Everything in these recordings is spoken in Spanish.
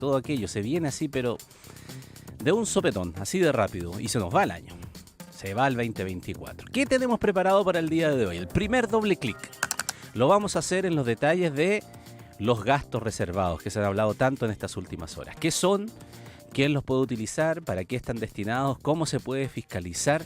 todo aquello se viene así, pero de un sopetón, así de rápido, y se nos va el año. Se va el 2024. ¿Qué tenemos preparado para el día de hoy? El primer doble clic lo vamos a hacer en los detalles de los gastos reservados que se han hablado tanto en estas últimas horas. ¿Qué son? ¿Quién los puede utilizar? ¿Para qué están destinados? ¿Cómo se puede fiscalizar?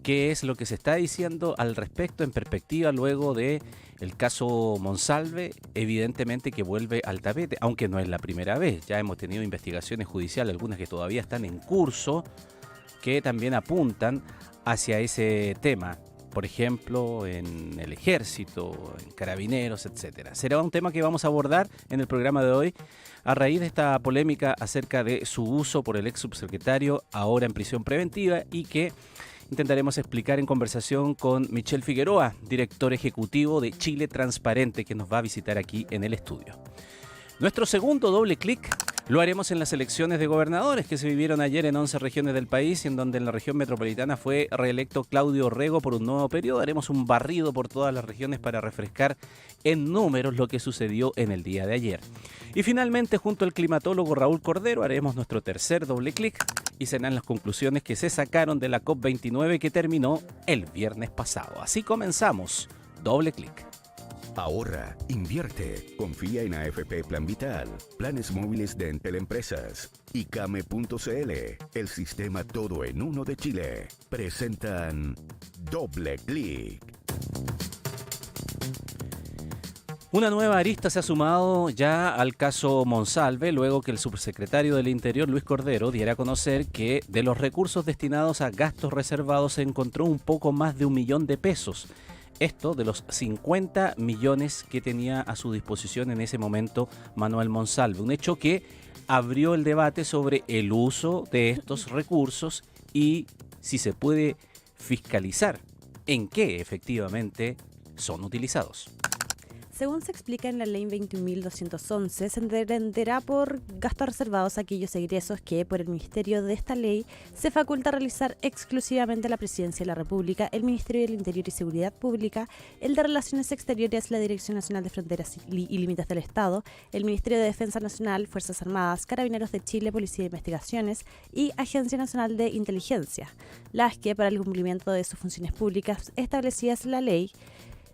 ¿Qué es lo que se está diciendo al respecto en perspectiva luego de el caso Monsalve? Evidentemente que vuelve al tapete, aunque no es la primera vez. Ya hemos tenido investigaciones judiciales, algunas que todavía están en curso, que también apuntan hacia ese tema. Por ejemplo, en el Ejército, en Carabineros, etcétera. Será un tema que vamos a abordar en el programa de hoy a raíz de esta polémica acerca de su uso por el ex subsecretario, ahora en prisión preventiva, y que intentaremos explicar en conversación con Michel Figueroa, director ejecutivo de Chile Transparente, que nos va a visitar aquí en el estudio. Nuestro segundo doble clic lo haremos en las elecciones de gobernadores que se vivieron ayer en 11 regiones del país, en donde en la región metropolitana fue reelecto Claudio Rego por un nuevo periodo. Haremos un barrido por todas las regiones para refrescar en números lo que sucedió en el día de ayer. Y finalmente, junto al climatólogo Raúl Cordero, haremos nuestro tercer doble clic y serán las conclusiones que se sacaron de la COP29 que terminó el viernes pasado. Así comenzamos. Doble clic. Ahorra, invierte, confía en AFP Plan Vital, planes móviles de Entel Empresas y Came.cl, el sistema todo en uno de Chile. Presentan Doble Clic. Una nueva arista se ha sumado ya al caso Monsalve, luego que el subsecretario del Interior, Luis Cordero, diera a conocer que de los recursos destinados a gastos reservados se encontró un poco más de 1 millón de pesos. Esto de los 50 millones que tenía a su disposición en ese momento Manuel Monsalve. Un hecho que abrió el debate sobre el uso de estos recursos y si se puede fiscalizar en qué efectivamente son utilizados. Según se explica en la Ley 21.211, se entenderá por gastos reservados aquellos egresos que, por el Ministerio de esta ley, se faculta realizar exclusivamente la Presidencia de la República, el Ministerio del Interior y Seguridad Pública, el de Relaciones Exteriores, la Dirección Nacional de Fronteras y Límites del Estado, el Ministerio de Defensa Nacional, Fuerzas Armadas, Carabineros de Chile, Policía de Investigaciones y Agencia Nacional de Inteligencia, las que, para el cumplimiento de sus funciones públicas establecidas en la ley,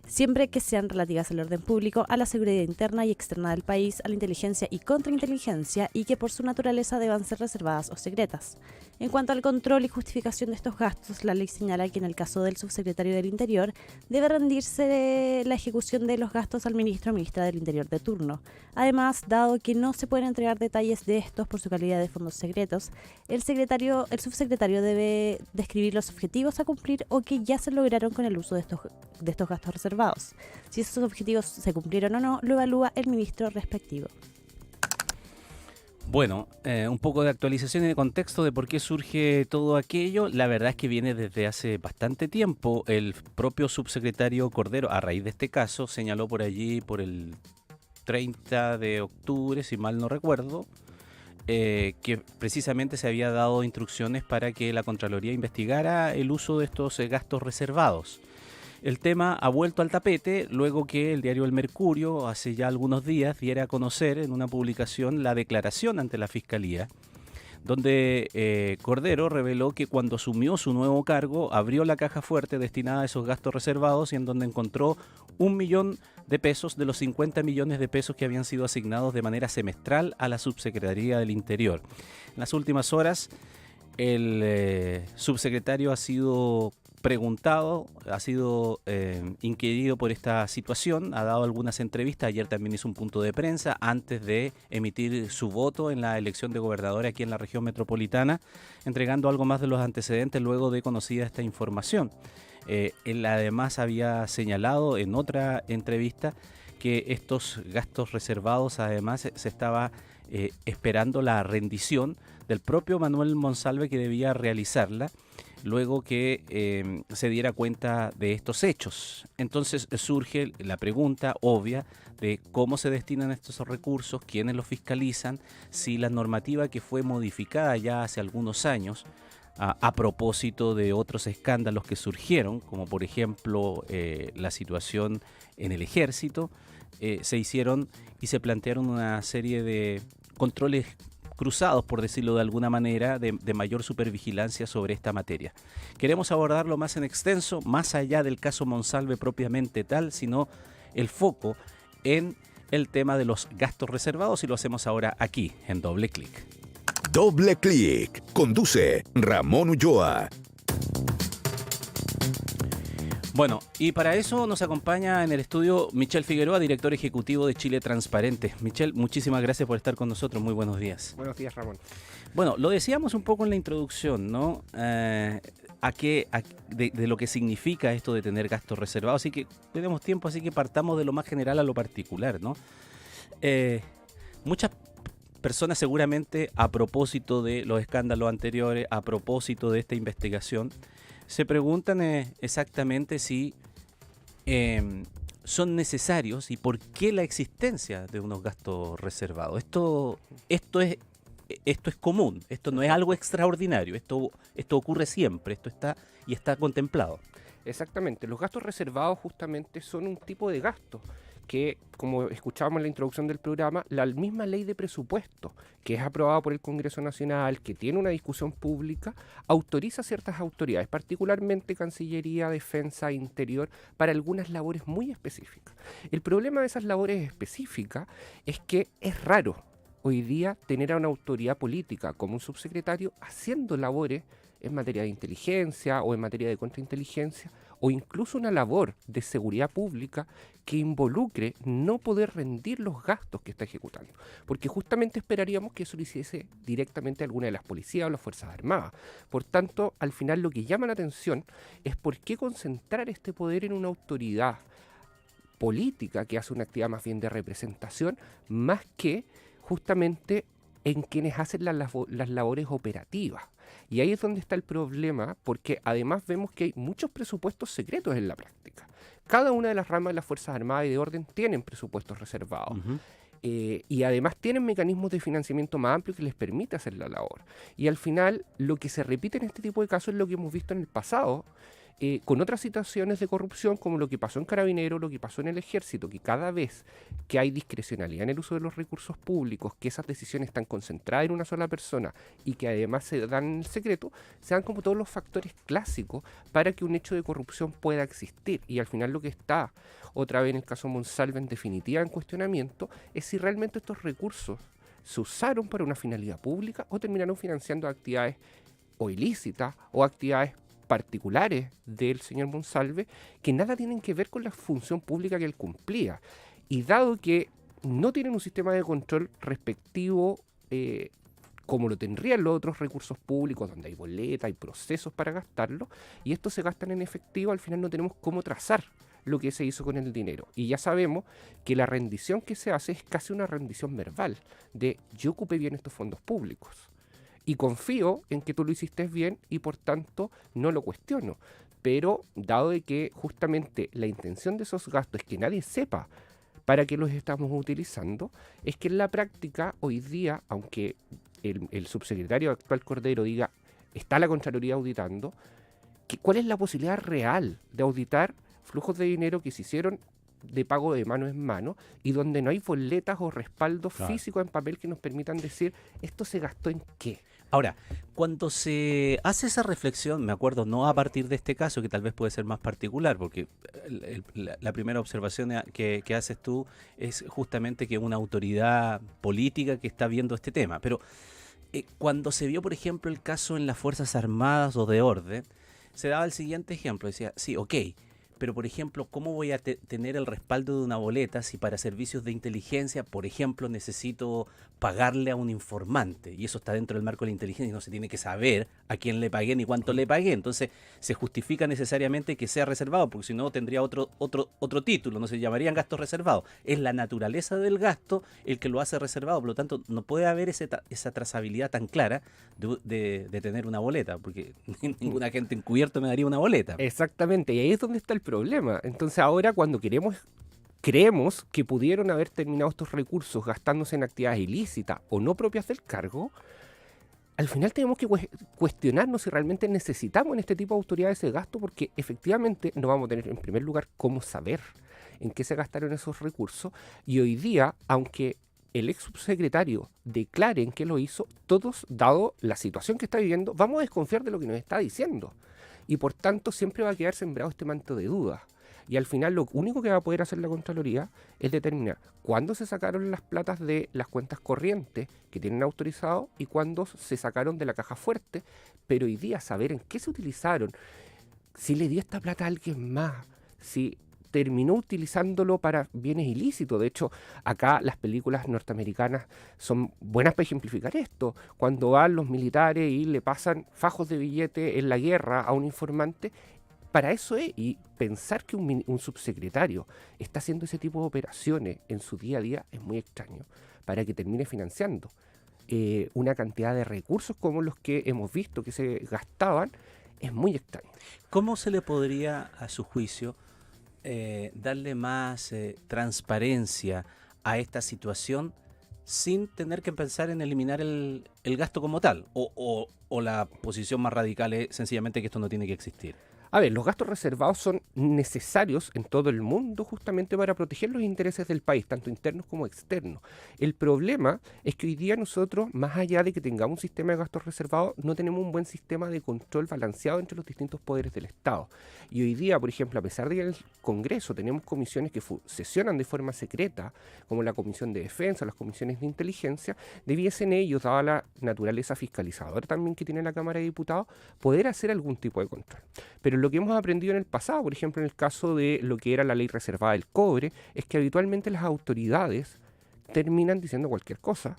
siempre que sean relativas al orden público, a la seguridad interna y externa del país, a la inteligencia y contrainteligencia, y que por su naturaleza deban ser reservadas o secretas. En cuanto al control y justificación de estos gastos, la ley señala que en el caso del subsecretario del Interior debe rendirse la ejecución de los gastos al ministro o ministra del Interior de turno. Además, dado que no se pueden entregar detalles de estos por su calidad de fondos secretos, el subsecretario debe describir los objetivos a cumplir o que ya se lograron con el uso de estos gastos reservados. Si esos objetivos se cumplieron o no, lo evalúa el ministro respectivo. Bueno, un poco de actualización y de contexto de por qué surge todo aquello. La verdad es que viene desde hace bastante tiempo. El propio subsecretario Cordero, a raíz de este caso, señaló por allí, por el 30 de octubre, si mal no recuerdo, que precisamente se había dado instrucciones para que la Contraloría investigara el uso de estos gastos reservados. El tema ha vuelto al tapete luego que el diario El Mercurio hace ya algunos días diera a conocer en una publicación la declaración ante la Fiscalía, donde Cordero reveló que cuando asumió su nuevo cargo abrió la caja fuerte destinada a esos gastos reservados y en donde encontró 1 millón de pesos de los 50 millones de pesos que habían sido asignados de manera semestral a la Subsecretaría del Interior. En las últimas horas el subsecretario ha sido preguntado, ha sido inquirido por esta situación, ha dado algunas entrevistas, ayer también hizo un punto de prensa antes de emitir su voto en la elección de gobernador aquí en la región metropolitana, entregando algo más de los antecedentes luego de conocida esta información. Él además había señalado en otra entrevista que estos gastos reservados además se estaba esperando la rendición del propio Manuel Monsalve, que debía realizarla luego que se diera cuenta de estos hechos. Entonces surge la pregunta obvia de cómo se destinan estos recursos, quiénes los fiscalizan, si la normativa que fue modificada ya hace algunos años a propósito de otros escándalos que surgieron, como por ejemplo la situación en el Ejército, se hicieron y se plantearon una serie de controles cruzados, por decirlo de alguna manera, de mayor supervigilancia sobre esta materia. Queremos abordarlo más en extenso, más allá del caso Monsalve propiamente tal, sino el foco en el tema de los gastos reservados, y lo hacemos ahora aquí, en Doble Clic. Doble Clic. Conduce Ramón Ulloa. Bueno, y para eso nos acompaña en el estudio Michel Figueroa, director ejecutivo de Chile Transparente. Michel, muchísimas gracias por estar con nosotros. Muy buenos días. Buenos días, Ramón. Bueno, lo decíamos un poco en la introducción, ¿no? De lo que significa esto de tener gastos reservados. Así que tenemos tiempo, así que partamos de lo más general a lo particular, ¿no? Muchas personas seguramente, a propósito de los escándalos anteriores, a propósito de esta investigación, se preguntan exactamente si son necesarios y por qué la existencia de unos gastos reservados. Esto es común, esto no es algo extraordinario, esto ocurre siempre, esto está contemplado. Exactamente, los gastos reservados justamente son un tipo de gasto que, como escuchábamos en la introducción del programa, la misma ley de presupuesto, que es aprobada por el Congreso Nacional, que tiene una discusión pública, autoriza a ciertas autoridades, particularmente Cancillería, Defensa, Interior, para algunas labores muy específicas. El problema de esas labores específicas es que es raro hoy día tener a una autoridad política como un subsecretario haciendo labores en materia de inteligencia o en materia de contrainteligencia, o incluso una labor de seguridad pública que involucre no poder rendir los gastos que está ejecutando. Porque justamente esperaríamos que eso lo hiciese directamente alguna de las policías o las Fuerzas Armadas. Por tanto, al final lo que llama la atención es por qué concentrar este poder en una autoridad política que hace una actividad más bien de representación, más que justamente en quienes hacen las labores operativas. Y ahí es donde está el problema, porque además vemos que hay muchos presupuestos secretos en la práctica. Cada una de las ramas de las Fuerzas Armadas y de Orden tienen presupuestos reservados. Uh-huh. Y además tienen mecanismos de financiamiento más amplios que les permite hacer la labor. Y al final, lo que se repite en este tipo de casos es lo que hemos visto en el pasado, con otras situaciones de corrupción, como lo que pasó en Carabineros, lo que pasó en el Ejército, que cada vez que hay discrecionalidad en el uso de los recursos públicos, que esas decisiones están concentradas en una sola persona y que además se dan en el secreto, se dan como todos los factores clásicos para que un hecho de corrupción pueda existir. Y al final lo que está, otra vez en el caso Monsalve, en definitiva en cuestionamiento, es si realmente estos recursos se usaron para una finalidad pública o terminaron financiando actividades o ilícitas o actividades particulares del señor Monsalve que nada tienen que ver con la función pública que él cumplía. Y dado que no tienen un sistema de control respectivo como lo tendrían los otros recursos públicos, donde hay boletas, hay procesos para gastarlo, y estos se gastan en efectivo, al final no tenemos cómo trazar lo que se hizo con el dinero. Y ya sabemos que la rendición que se hace es casi una rendición verbal, de yo ocupé bien estos fondos públicos. Y confío en que tú lo hiciste bien y por tanto no lo cuestiono. Pero dado de que justamente la intención de esos gastos es que nadie sepa para qué los estamos utilizando, es que en la práctica hoy día, aunque el subsecretario actual Cordero diga está la Contraloría auditando, ¿cuál es la posibilidad real de auditar flujos de dinero que se hicieron de pago de mano en mano y donde no hay boletas o respaldos físicos en papel que nos permitan decir esto se gastó en qué? Ahora, cuando se hace esa reflexión, me acuerdo, no a partir de este caso, que tal vez puede ser más particular, porque la primera observación que haces tú es justamente que una autoridad política que está viendo este tema, pero cuando se vio, por ejemplo, el caso en las Fuerzas Armadas o de Orden, se daba el siguiente ejemplo, decía, sí, ok, pero por ejemplo, ¿cómo voy a tener el respaldo de una boleta si para servicios de inteligencia, por ejemplo, necesito pagarle a un informante? Y eso está dentro del marco de la inteligencia y no se tiene que saber a quién le pagué ni cuánto le pagué. Entonces, se justifica necesariamente que sea reservado, porque si no tendría otro título, no se llamarían gastos reservados. Es la naturaleza del gasto el que lo hace reservado, por lo tanto, no puede haber esa trazabilidad tan clara de tener una boleta, porque ningún agente encubierto me daría una boleta. Exactamente, y ahí es donde está el problema. Entonces ahora cuando creemos que pudieron haber terminado estos recursos gastándose en actividades ilícitas o no propias del cargo, al final tenemos que cuestionarnos si realmente necesitamos en este tipo de autoridades ese gasto, porque efectivamente no vamos a tener en primer lugar cómo saber en qué se gastaron esos recursos, y hoy día, aunque el ex subsecretario declaren que lo hizo, todos, dado la situación que está viviendo, vamos a desconfiar de lo que nos está diciendo. Y por tanto siempre va a quedar sembrado este manto de dudas. Y al final lo único que va a poder hacer la Contraloría es determinar cuándo se sacaron las platas de las cuentas corrientes que tienen autorizado y cuándo se sacaron de la caja fuerte, pero hoy día saber en qué se utilizaron, si le dio esta plata a alguien más, si terminó utilizándolo para bienes ilícitos. De hecho, acá las películas norteamericanas son buenas para ejemplificar esto. Cuando van los militares y le pasan fajos de billete en la guerra a un informante, para eso es. Y pensar que un subsecretario está haciendo ese tipo de operaciones en su día a día es muy extraño, para que termine financiando una cantidad de recursos como los que hemos visto que se gastaban. Es muy extraño. ¿Cómo se le podría, a su juicio, darle más transparencia a esta situación sin tener que pensar en eliminar el gasto como tal? ¿O la posición más radical es sencillamente que esto no tiene que existir? A ver, los gastos reservados son necesarios en todo el mundo justamente para proteger los intereses del país, tanto internos como externos. El problema es que hoy día nosotros, más allá de que tengamos un sistema de gastos reservados, no tenemos un buen sistema de control balanceado entre los distintos poderes del Estado. Y hoy día, por ejemplo, a pesar de que en el Congreso tenemos comisiones que sesionan de forma secreta, como la Comisión de Defensa, las comisiones de inteligencia, debiesen ellos, dada la naturaleza fiscalizadora también que tiene la Cámara de Diputados, poder hacer algún tipo de control. Pero lo que hemos aprendido en el pasado, por ejemplo, en el caso de lo que era la ley reservada del cobre, es que habitualmente las autoridades terminan diciendo cualquier cosa.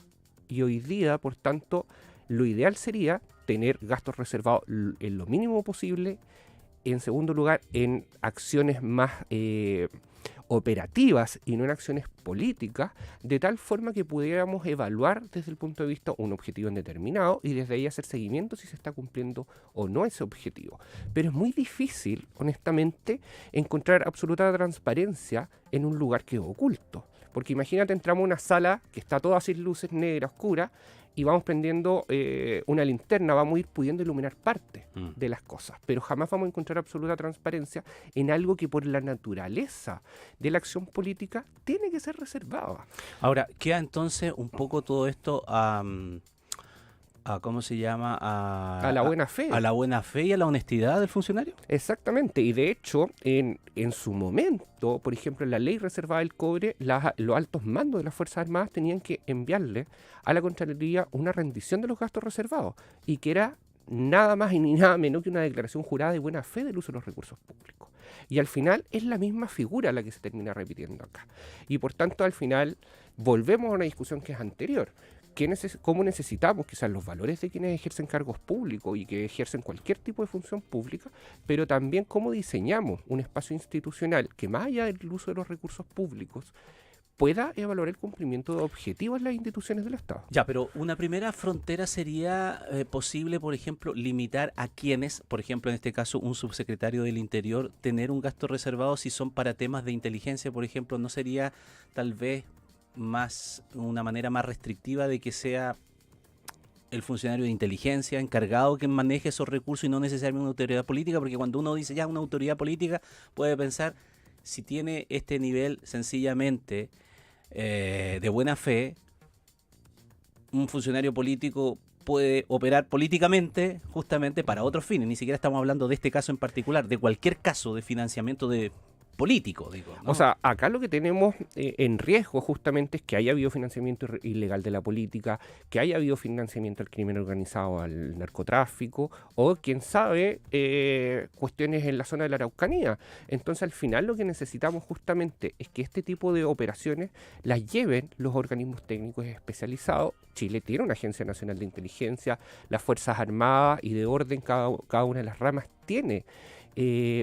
Y hoy día, por tanto, lo ideal sería tener gastos reservados en lo mínimo posible. En segundo lugar, en acciones más operativas y no en acciones políticas, de tal forma que pudiéramos evaluar desde el punto de vista un objetivo indeterminado y desde ahí hacer seguimiento si se está cumpliendo o no ese objetivo. Pero es muy difícil, honestamente, encontrar absoluta transparencia en un lugar que es oculto. Porque imagínate, entramos a una sala que está toda sin luces, negra, oscura, y vamos prendiendo una linterna, vamos a ir pudiendo iluminar parte de las cosas, pero jamás vamos a encontrar absoluta transparencia en algo que por la naturaleza de la acción política tiene que ser reservado. Ahora, queda entonces un poco todo esto a ¿cómo se llama? A la buena fe. A la buena fe y a la honestidad del funcionario. Exactamente, y de hecho, en su momento, por ejemplo, en la ley reservada del cobre, los altos mandos de las Fuerzas Armadas tenían que enviarle a la Contraloría una rendición de los gastos reservados, y que era nada más y ni nada menos que una declaración jurada de buena fe del uso de los recursos públicos. Y al final es la misma figura la que se termina repitiendo acá. Y por tanto, al final, volvemos a una discusión que es anterior. ¿Cómo necesitamos quizás los valores de quienes ejercen cargos públicos y que ejercen cualquier tipo de función pública, pero también cómo diseñamos un espacio institucional que, más allá del uso de los recursos públicos, pueda evaluar el cumplimiento de objetivos en las instituciones del Estado? Ya, pero una primera frontera sería posible, por ejemplo, limitar a quienes, por ejemplo, en este caso, un subsecretario del Interior, tener un gasto reservado si son para temas de inteligencia, por ejemplo. ¿No sería tal vez una manera más restrictiva de que sea el funcionario de inteligencia encargado que maneje esos recursos y no necesariamente una autoridad política? Porque cuando uno dice ya una autoridad política, puede pensar, si tiene este nivel sencillamente de buena fe, un funcionario político puede operar políticamente justamente para otros fines. Ni siquiera estamos hablando de este caso en particular, de cualquier caso de financiamiento de político, digo, ¿no? O sea, acá lo que tenemos en riesgo justamente es que haya habido financiamiento ilegal de la política, que haya habido financiamiento al crimen organizado, al narcotráfico, o quién sabe, cuestiones en la zona de la Araucanía. Entonces, al final lo que necesitamos justamente es que este tipo de operaciones las lleven los organismos técnicos especializados. Chile tiene una Agencia Nacional de Inteligencia, las Fuerzas Armadas y de orden, cada una de las ramas tiene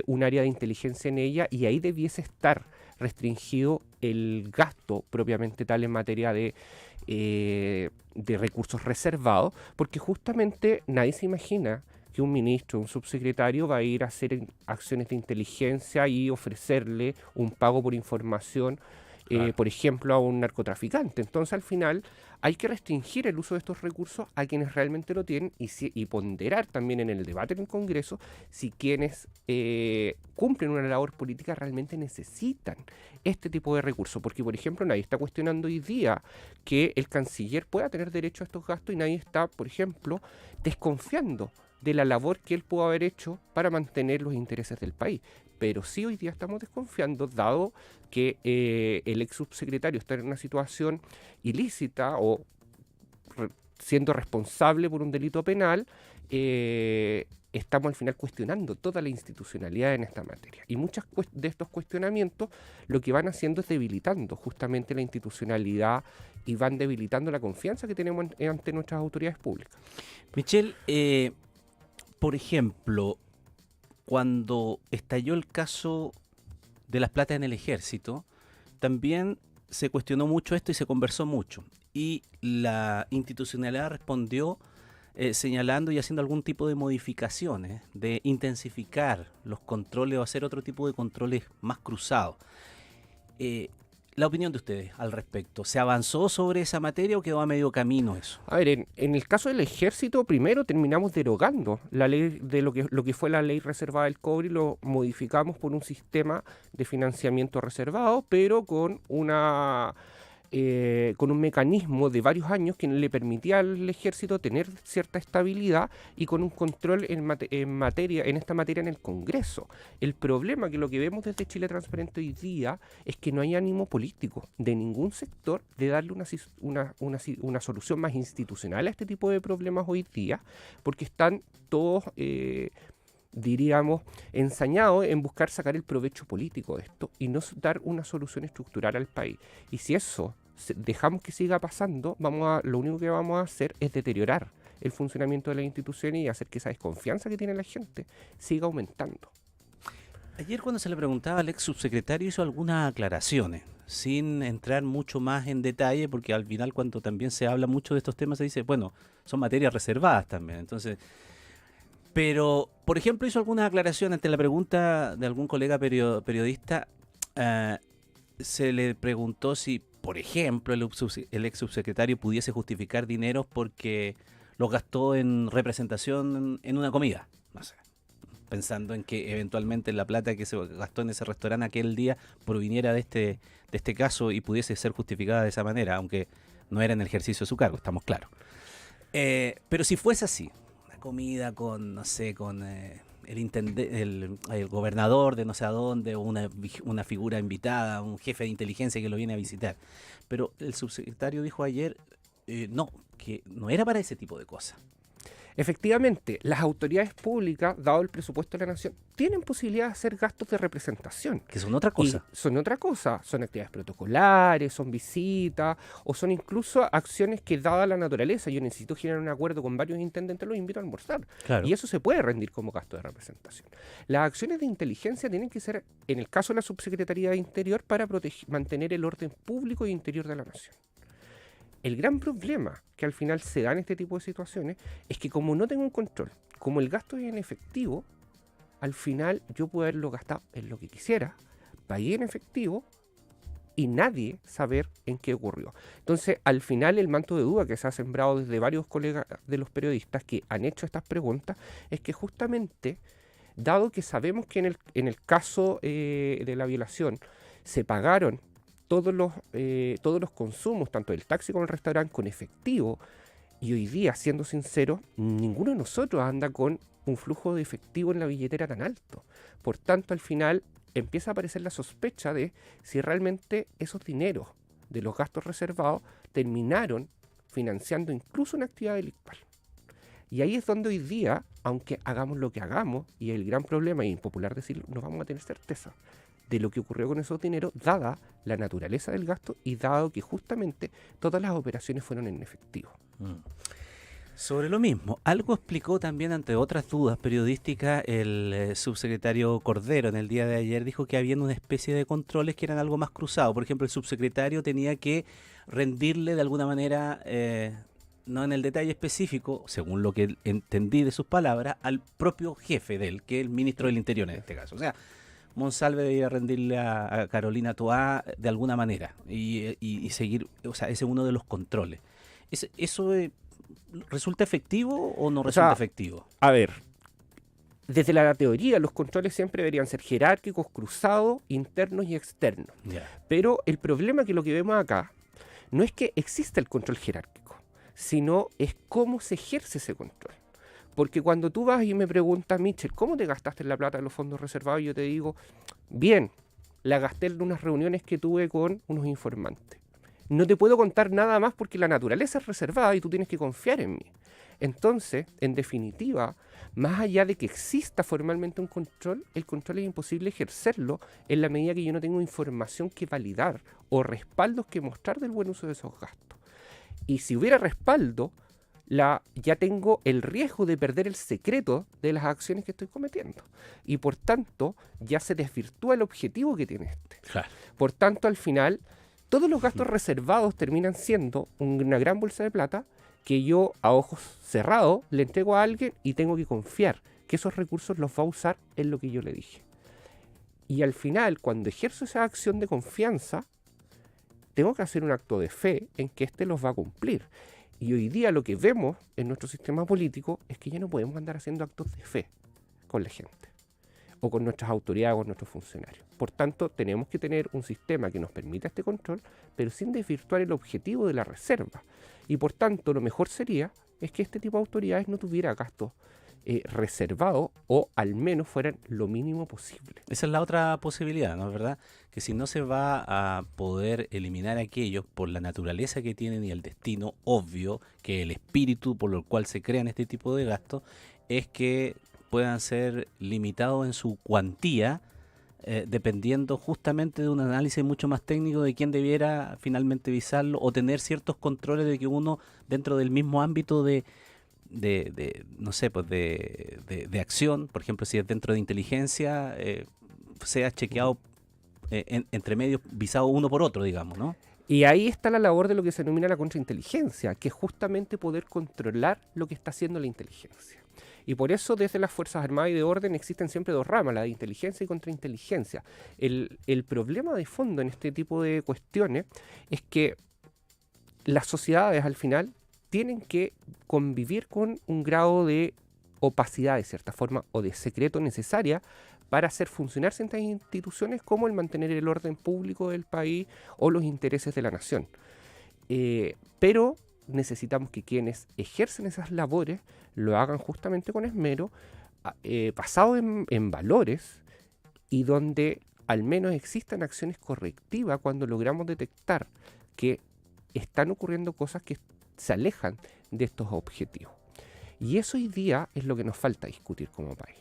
un área de inteligencia en ella, y ahí debiese estar restringido el gasto propiamente tal en materia de recursos reservados, porque justamente nadie se imagina que un ministro, un subsecretario va a ir a hacer acciones de inteligencia y ofrecerle un pago por información Claro. por ejemplo, a un narcotraficante. Entonces, al final, hay que restringir el uso de estos recursos a quienes realmente lo tienen y ponderar también en el debate en el Congreso si quienes cumplen una labor política realmente necesitan este tipo de recursos. Porque, por ejemplo, nadie está cuestionando hoy día que el canciller pueda tener derecho a estos gastos y nadie está, por ejemplo, desconfiando de la labor que él pudo haber hecho para mantener los intereses del país. Pero sí hoy día estamos desconfiando, dado que el ex subsecretario está en una situación ilícita o siendo responsable por un delito penal, estamos al final cuestionando toda la institucionalidad en esta materia. Y muchos de estos cuestionamientos lo que van haciendo es debilitando justamente la institucionalidad y van debilitando la confianza que tenemos ante nuestras autoridades públicas. Michelle, por ejemplo, cuando estalló el caso de las platas en el ejército, también se cuestionó mucho esto y se conversó mucho. Y la institucionalidad respondió señalando y haciendo algún tipo de modificaciones, de intensificar los controles o hacer otro tipo de controles más cruzados. La opinión de ustedes al respecto, ¿se avanzó sobre esa materia o quedó a medio camino eso? A ver, en el caso del ejército, primero terminamos derogando la ley de lo que fue la ley reservada del cobre y lo modificamos por un sistema de financiamiento reservado, pero con un mecanismo de varios años que le permitía al ejército tener cierta estabilidad y con un control en esta materia en el Congreso. El problema que lo que vemos desde Chile Transparente hoy día es que no hay ánimo político de ningún sector de darle una solución más institucional a este tipo de problemas hoy día, porque están todos diríamos, ensañado en buscar sacar el provecho político de esto y no dar una solución estructural al país. Y si eso dejamos que siga pasando, lo único que vamos a hacer es deteriorar el funcionamiento de las instituciones y hacer que esa desconfianza que tiene la gente siga aumentando. Ayer cuando se le preguntaba al ex subsecretario hizo algunas aclaraciones, sin entrar mucho más en detalle, porque al final cuando también se habla mucho de estos temas se dice, bueno, son materias reservadas también, entonces... Pero, por ejemplo, hizo alguna aclaración ante la pregunta de algún colega periodista. Se le preguntó si, por ejemplo, el ex subsecretario pudiese justificar dineros porque los gastó en representación en una comida. No sé, pensando en que eventualmente la plata que se gastó en ese restaurante aquel día proviniera de este caso y pudiese ser justificada de esa manera, aunque no era en el ejercicio de su cargo, estamos claros. Pero si fuese así, comida con, no sé, con el gobernador de no sé a dónde, o una figura invitada, un jefe de inteligencia que lo viene a visitar. Pero el subsecretario dijo ayer, no, que no era para ese tipo de cosas. Efectivamente, las autoridades públicas, dado el presupuesto de la nación, tienen posibilidad de hacer gastos de representación. Que son otra cosa. Y son otra cosa, son actividades protocolares, son visitas, o son incluso acciones que, dada la naturaleza, yo necesito generar un acuerdo con varios intendentes, los invito a almorzar. Claro. Y eso se puede rendir como gasto de representación. Las acciones de inteligencia tienen que ser, en el caso de la Subsecretaría de Interior, para mantener el orden público e interior de la nación. El gran problema que al final se da en este tipo de situaciones es que como no tengo un control, como el gasto es en efectivo, al final yo puedo haberlo gastado en lo que quisiera, pagué en efectivo y nadie saber en qué ocurrió. Entonces, al final el manto de duda que se ha sembrado desde varios colegas de los periodistas que han hecho estas preguntas es que justamente, dado que sabemos que en el caso de la violación se pagaron todos los consumos, tanto del taxi como del restaurante, con efectivo, y hoy día, siendo sincero, ninguno de nosotros anda con un flujo de efectivo en la billetera tan alto. Por tanto, al final empieza a aparecer la sospecha de si realmente esos dineros de los gastos reservados terminaron financiando incluso una actividad delictual. Y ahí es donde hoy día, aunque hagamos lo que hagamos, y el gran problema, y impopular decirlo, no vamos a tener certeza de lo que ocurrió con esos dineros, dada la naturaleza del gasto y dado que justamente todas las operaciones fueron en efectivo. Sobre lo mismo, algo explicó también ante otras dudas periodísticas el subsecretario Cordero en el día de ayer. Dijo que había una especie de controles que eran algo más cruzados. Por ejemplo, el subsecretario tenía que rendirle de alguna manera, no en el detalle específico, según lo que entendí de sus palabras, al propio jefe de él, que es el ministro del Interior en este caso. O sea, Monsalve debería rendirle a Carolina Toá de alguna manera y seguir, o sea, ese es uno de los controles. ¿Eso resulta efectivo o no resulta efectivo? A ver, desde la teoría los controles siempre deberían ser jerárquicos, cruzados, internos y externos. Yeah. Pero el problema que lo que vemos acá no es que exista el control jerárquico, sino es cómo se ejerce ese control. Porque cuando tú vas y me preguntas, Michel, ¿cómo te gastaste la plata de los fondos reservados? Y yo te digo, bien, la gasté en unas reuniones que tuve con unos informantes. No te puedo contar nada más porque la naturaleza es reservada y tú tienes que confiar en mí. Entonces, en definitiva, más allá de que exista formalmente un control, el control es imposible ejercerlo en la medida que yo no tengo información que validar o respaldos que mostrar del buen uso de esos gastos. Y si hubiera respaldo, ya tengo el riesgo de perder el secreto de las acciones que estoy cometiendo. Y por tanto, ya se desvirtúa el objetivo que tiene este. Claro. Por tanto, al final, todos los gastos reservados terminan siendo una gran bolsa de plata que yo, a ojos cerrados, le entrego a alguien y tengo que confiar que esos recursos los va a usar en lo que yo le dije. Y al final, cuando ejerzo esa acción de confianza, tengo que hacer un acto de fe en que éste los va a cumplir. Y hoy día lo que vemos en nuestro sistema político es que ya no podemos andar haciendo actos de fe con la gente, o con nuestras autoridades o con nuestros funcionarios. Por tanto, tenemos que tener un sistema que nos permita este control, pero sin desvirtuar el objetivo de la reserva. Y por tanto, lo mejor sería es que este tipo de autoridades no tuviera gastos reservados o al menos fueran lo mínimo posible. Esa es la otra posibilidad, ¿no es verdad? Que si no se va a poder eliminar aquellos por la naturaleza que tienen y el destino obvio, que el espíritu por el cual se crean este tipo de gastos, es que puedan ser limitados en su cuantía, dependiendo justamente de un análisis mucho más técnico de quién debiera finalmente visarlo o tener ciertos controles de que uno dentro del mismo ámbito de no sé, pues de acción, por ejemplo, si es dentro de inteligencia, sea chequeado entre medios, visado uno por otro, digamos, ¿no? Y ahí está la labor de lo que se denomina la contrainteligencia, que es justamente poder controlar lo que está haciendo la inteligencia. Y por eso desde las Fuerzas Armadas y de Orden existen siempre dos ramas, la de inteligencia y contrainteligencia. El problema de fondo en este tipo de cuestiones es que las sociedades al final tienen que convivir con un grado de opacidad de cierta forma o de secreto necesaria para hacer funcionar ciertas instituciones como el mantener el orden público del país o los intereses de la nación. Pero necesitamos que quienes ejercen esas labores lo hagan justamente con esmero, basado en valores y donde al menos existan acciones correctivas cuando logramos detectar que están ocurriendo cosas que se alejan de estos objetivos. Y eso hoy día es lo que nos falta discutir como país.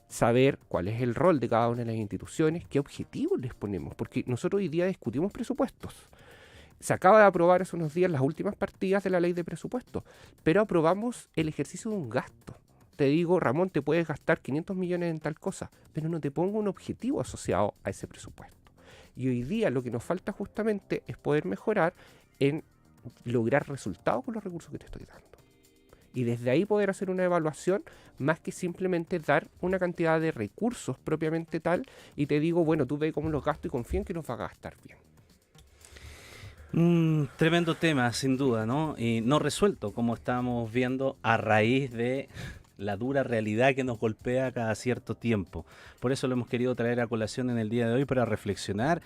Saber cuál es el rol de cada una de las instituciones, qué objetivos les ponemos, porque nosotros hoy día discutimos presupuestos. Se acaba de aprobar hace unos días las últimas partidas de la ley de presupuesto, pero aprobamos el ejercicio de un gasto. Te digo, Ramón, te puedes gastar 500 millones en tal cosa, pero no te pongo un objetivo asociado a ese presupuesto. Y hoy día lo que nos falta justamente es poder mejorar en lograr resultados con los recursos que te estoy dando. Y desde ahí poder hacer una evaluación más que simplemente dar una cantidad de recursos propiamente tal y te digo, bueno, tú ve cómo los gasto y confía en que los va a gastar bien. Tremendo tema, sin duda, ¿no? Y no resuelto, como estamos viendo, a raíz de la dura realidad que nos golpea cada cierto tiempo. Por eso lo hemos querido traer a colación en el día de hoy para reflexionar,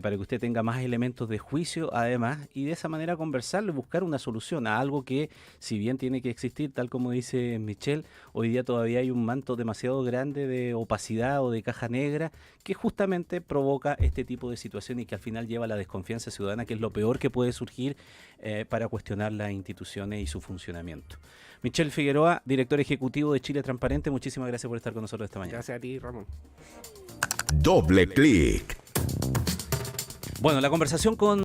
para que usted tenga más elementos de juicio, además, y de esa manera conversarlo y buscar una solución a algo que, si bien tiene que existir, tal como dice Michel, hoy día todavía hay un manto demasiado grande de opacidad o de caja negra que justamente provoca este tipo de situaciones y que al final lleva a la desconfianza ciudadana, que es lo peor que puede surgir para cuestionar las instituciones y su funcionamiento. Michel Figueroa, director ejecutivo de Chile Transparente, muchísimas gracias por estar con nosotros esta mañana. Gracias a ti, Ramón. Doble clic. Bueno, la conversación con